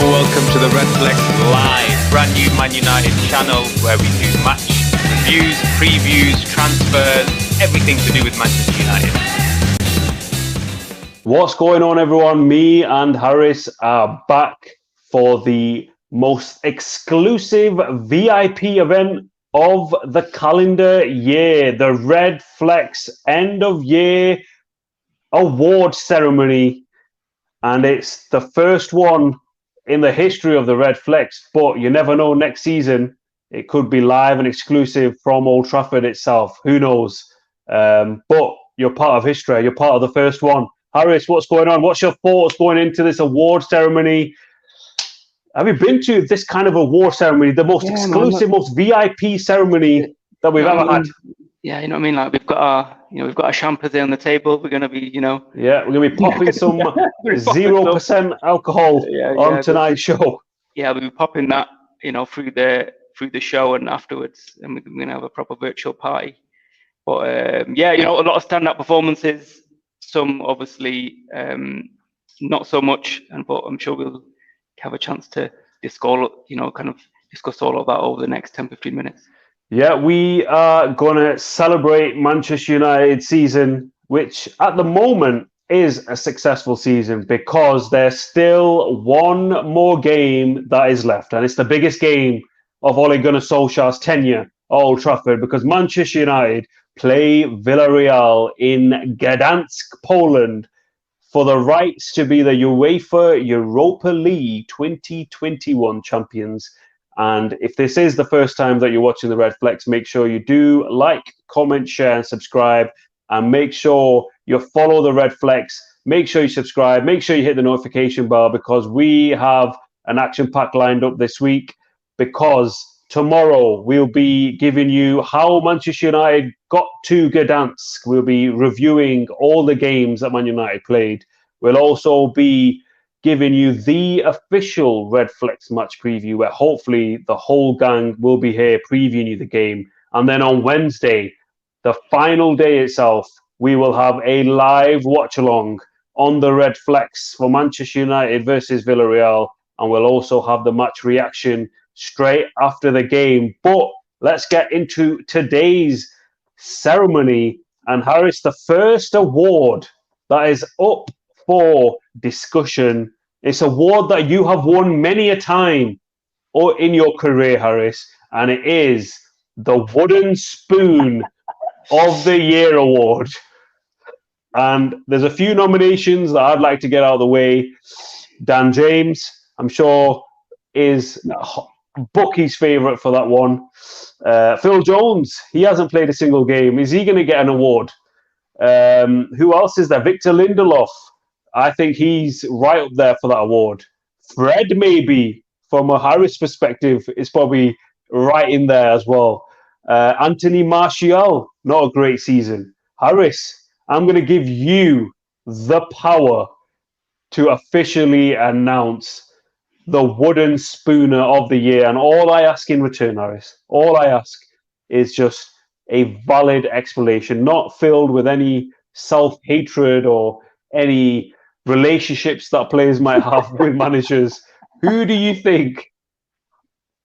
welcome to the RedFlex Live, brand new Man United channel where we do match reviews, previews, transfers, everything to do with Manchester United. What's going on, everyone? Me and Harris are back for the most exclusive VIP event of the calendar year, the RedFlex end of year award ceremony. And it's the first one in the history of the RedFlex, but you never know, next season it could be live and exclusive from Old Trafford itself. Who knows? But you're part of history. You're part of the first one. Harris, what's going on? What's your thoughts going into this award ceremony? Have you been to this kind of award ceremony, the most exclusive, most VIP ceremony that we've ever had? Yeah, you know what I mean? Like we've got our champagne on the table. We're gonna be, Yeah, we're gonna be popping some 0% alcohol on tonight's show. Yeah, we'll be popping that, through the show and afterwards, and we're gonna have a proper virtual party. But a lot of stand-up performances. Some obviously not so much, but I'm sure we'll have a chance to discuss all of that over the next 10-15 minutes. Yeah, we are going to celebrate Manchester United season, which at the moment is a successful season because there's still one more game that is left. And it's the biggest game of Ole Gunnar Solskjaer's tenure at Old Trafford because Manchester United play Villarreal in Gdansk, Poland for the rights to be the UEFA Europa League 2021 champions. And if this is the first time that you're watching the RedFlex, make sure you do like, comment, share, and subscribe. And make sure you follow the RedFlex. Make sure you subscribe. Make sure you hit the notification bell because we have an action pack lined up this week. Because tomorrow we'll be giving you how Manchester United got to Gdansk. We'll be reviewing all the games that Man United played. We'll also be giving you the official RedFlex match preview where hopefully the whole gang will be here previewing you the game. And then on Wednesday, the final day itself, we will have a live watch-along on the RedFlex for Manchester United versus Villarreal. And we'll also have the match reaction straight after the game. But let's get into today's ceremony. And Harris, the first award that is up for discussion. It's an award that you have won many a time or in your career, Harris, and it is the Wooden Spoon of the Year award. And there's a few nominations that I'd like to get out of the way. Dan James, I'm sure, is Bucky's favourite for that one. Phil Jones, he hasn't played a single game. Is he going to get an award? Who else is there? Victor Lindelof. I think he's right up there for that award. Fred, maybe, from a Harris perspective, is probably right in there as well. Anthony Martial, not a great season. Harris, I'm going to give you the power to officially announce the Wooden Spooner of the Year. And all I ask in return, Harris, all I ask is just a valid explanation, not filled with any self-hatred or any relationships that players might have with managers. Who do you think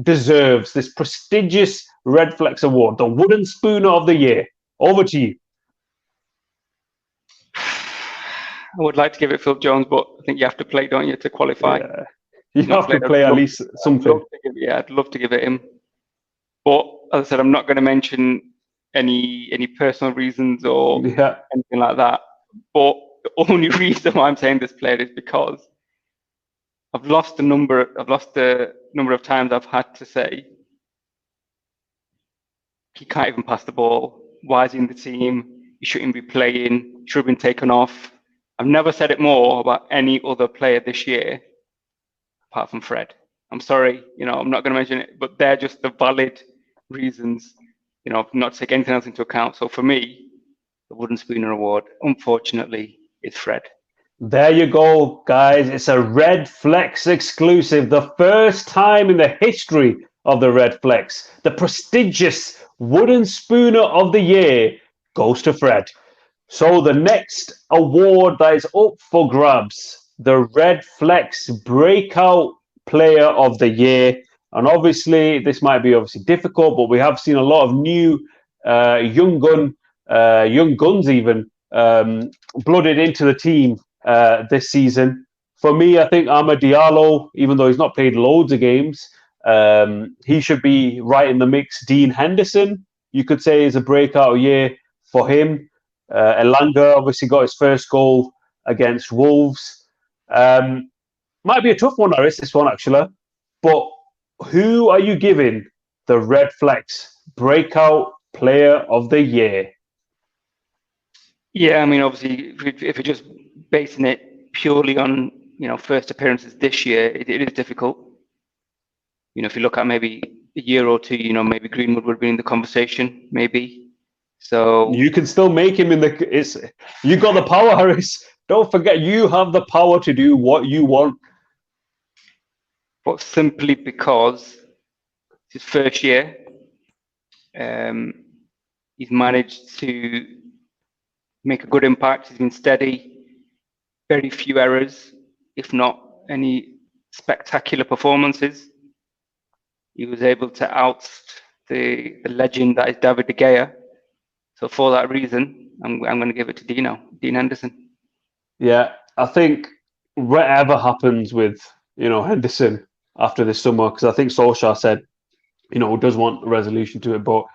deserves this prestigious RedFlex award, the Wooden Spooner of the Year? Over to you. I would like to give it Phil Jones, but I think you have to play, don't you, to qualify? Yeah. You have to play at least something. I'd love to give it him. But as I said, I'm not going to mention any personal reasons or anything like that. But the only reason why I'm saying this player is because I've lost the number of times I've had to say he can't even pass the ball. Why is he in the team? He shouldn't be playing. He should have been taken off. I've never said it more about any other player this year apart from Fred. I'm sorry, I'm not going to mention it, but they're just the valid reasons, not to take anything else into account. So for me, the Wooden Spooner Award, unfortunately, is Fred. There you go, guys. It's a RedFlex exclusive. The first time in the history of the RedFlex. The prestigious Wooden Spooner of the Year goes to Fred. So the next award that is up for grabs, the RedFlex Breakout Player of the Year. And obviously, this might be obviously difficult, but we have seen a lot of new young guns even blooded into the team this season. For me, I think Amad Diallo, even though he's not played loads of games, he should be right in the mix. Dean Henderson, you could say, is a breakout year for him. Elanga obviously got his first goal against Wolves. Might be a tough one, Harris, this one actually. But who are you giving the RedFlex Breakout Player of the Year? Yeah, I mean, obviously, if you're just basing it purely on first appearances this year, it is difficult. If you look at maybe a year or two, maybe Greenwood would be in the conversation, maybe. So you can still make him in the. You got the power, Harris. Don't forget, you have the power to do what you want. But simply because it's his first year, he's managed to make a good impact. He's been steady, very few errors, if not any spectacular performances. He was able to oust the legend that is David De Gea. So for that reason, I'm going to give it to Dean Henderson. Yeah, I think whatever happens with Henderson after this summer, because I think Solskjaer said does want a resolution to it, but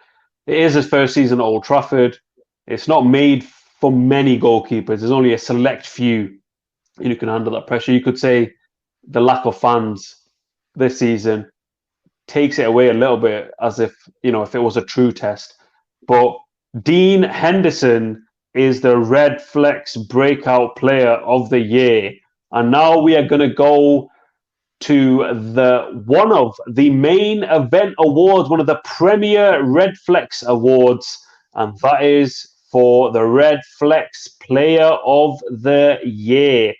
it is his first season at Old Trafford. It's not made for many goalkeepers. There's only a select few who can handle that pressure. You could say the lack of fans this season takes it away a little bit, as if if it was a true test. But Dean Henderson is the RedFlex Breakout Player of the Year, and now we are going to go to one of the main event awards, one of the premier RedFlex awards, and that is for the RedFlex Player of the Year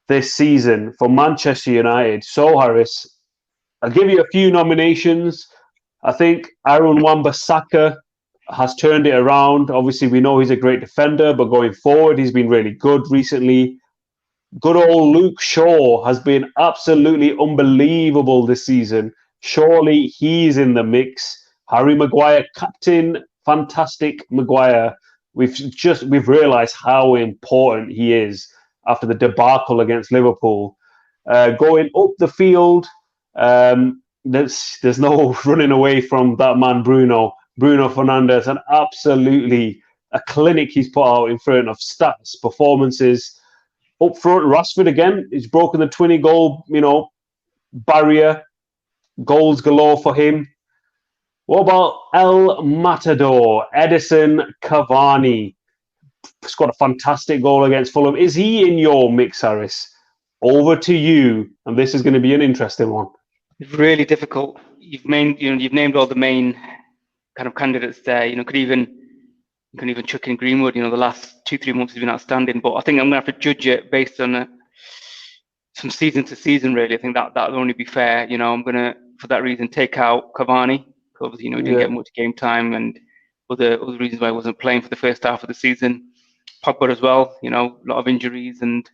this season for Manchester United. So, Harris, I'll give you a few nominations. I think Aaron Wan-Bissaka has turned it around. Obviously, we know he's a great defender, but going forward, he's been really good recently. Good old Luke Shaw has been absolutely unbelievable this season. Surely he's in the mix. Harry Maguire, captain, fantastic Maguire. We've realised how important he is after the debacle against Liverpool. Going up the field, there's no running away from that man, Bruno Fernandes, and absolutely a clinic he's put out in front of stats, performances. Up front, Rashford again, he's broken the 20-goal, barrier. Goals galore for him. What about El Matador, Edison Cavani? Scored a fantastic goal against Fulham. Is he in your mix, Harris? Over to you, and this is going to be an interesting one. It's really difficult. You've named all the main kind of candidates there. You can even chuck in Greenwood. The last 2-3 months has been outstanding. But I think I'm going to have to judge it based on from season to season. Really, I think that'll only be fair. I'm going to, for that reason, take out Cavani. Obviously, he didn't get much game time, and other reasons why he wasn't playing for the first half of the season. Pogba as well. A lot of injuries and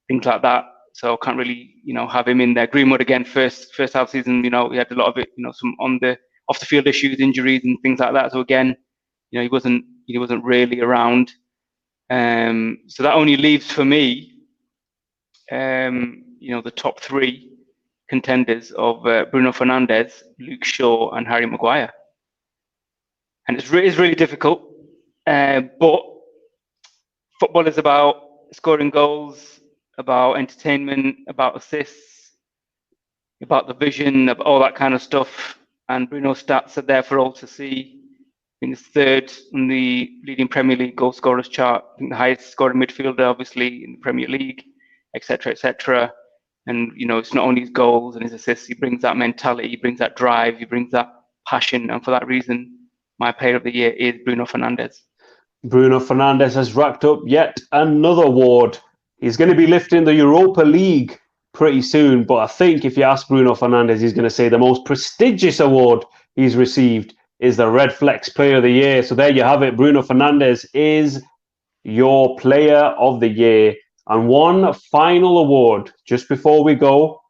things like that. So I can't really, have him in there. Greenwood again, first half season, he had a lot of it, some off the field issues, injuries and things like that. So again, he wasn't really around. So that only leaves for me, the top 3 contenders of Bruno Fernandes, Luke Shaw, and Harry Maguire. And it's really difficult, but football is about scoring goals, about entertainment, about assists, about the vision, of all that kind of stuff. And Bruno's stats are there for all to see. I think he's 3rd on the leading Premier League goal scorers chart. I think the highest scoring midfielder, obviously, in the Premier League, etc., etc. And it's not only his goals and his assists. He brings that mentality, he brings that drive, he brings that passion. And for that reason, my player of the year is Bruno Fernandes. Bruno Fernandes has racked up yet another award. He's going to be lifting the Europa League pretty soon, but I think if you ask Bruno Fernandes, he's going to say the most prestigious award he's received is the RedFlex Player of the Year. So there you have it. Bruno Fernandes is your Player of the Year. And one final award just before we go.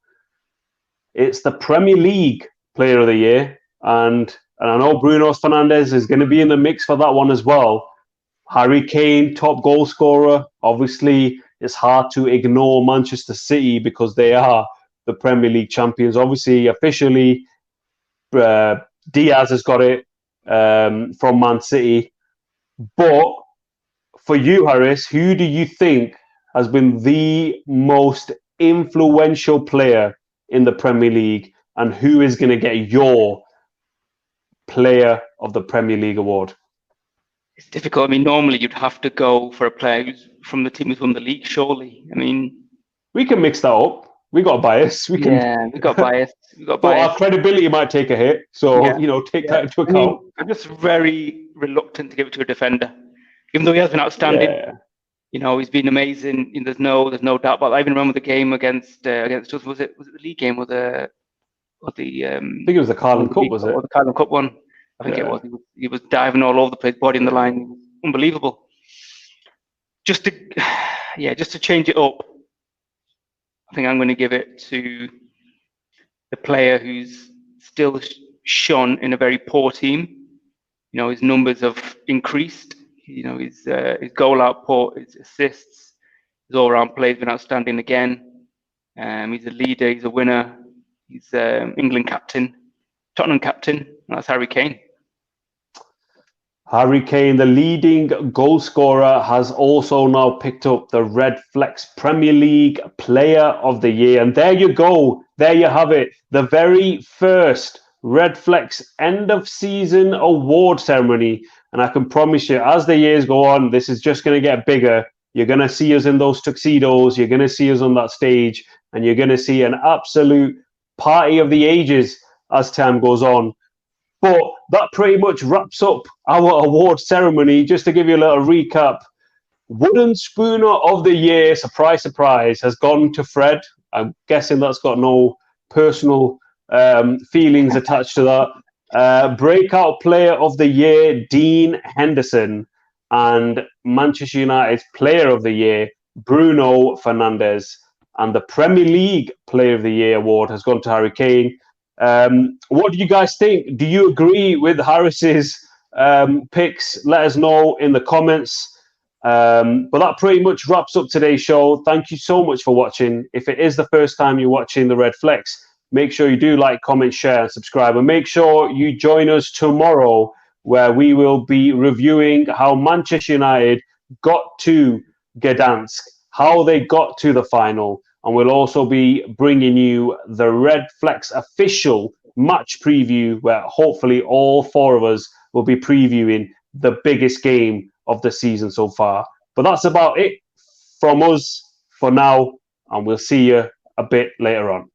it's the Premier League Player of the Year. And I know Bruno Fernandes is going to be in the mix for that one as well. Harry Kane, top goal scorer. Obviously, it's hard to ignore Manchester City because they are the Premier League champions. Obviously, officially, Diaz has got it from Man City. But for you, Harris, who do you think has been the most influential player in the Premier League, and who is going to get your Player of the Premier League award? It's difficult. I mean, normally you'd have to go for a player who's from the team who's won the league, surely. I mean, we can mix that up. We got a bias. We can. Yeah, we got bias. We got but bias. our credibility might take a hit. So, take that into account. I'm just very reluctant to give it to a defender, even though he has been outstanding. Yeah. He's been amazing. There's no doubt about that. I even remember the game against us. Was it the league game or the I think it was the Carling Cup, was it? Or the Carling Cup one. I think it was. He was diving all over the place, body in the line. Unbelievable. Just to change it up, I think I'm going to give it to the player who's still shone in a very poor team. His numbers have increased. His goal output, his assists, his all-round play has been outstanding again. He's a leader. He's a winner. He's England captain, Tottenham captain. That's Harry Kane. Harry Kane, the leading goal scorer, has also now picked up the RedFlex Premier League Player of the Year. And there you go. There you have it. The very first RedFlex end of season award ceremony. And I can promise you, as the years go on, this is just going to get bigger. You're going to see us in those tuxedos. You're going to see us on that stage. And you're going to see an absolute party of the ages as time goes on. But that pretty much wraps up our award ceremony. Just to give you a little recap, Wooden Spooner of the Year, surprise, surprise, has gone to Fred. I'm guessing that's got no personal feelings attached to that. Breakout Player of the Year, Dean Henderson. And Manchester United's Player of the Year, Bruno Fernandes. And the Premier League Player of the Year award has gone to Harry Kane. What do you guys think? Do you agree with Harris's picks? Let us know in the comments. But that pretty much wraps up today's show. Thank you so much for watching. If it is the first time you're watching the RedFlex, make sure you do like, comment, share, and subscribe. And make sure you join us tomorrow, where we will be reviewing how Manchester United got to Gdansk, how they got to the final. And we'll also be bringing you the RedFlex official match preview, where hopefully all four of us will be previewing the biggest game of the season so far. But that's about it from us for now, and we'll see you a bit later on.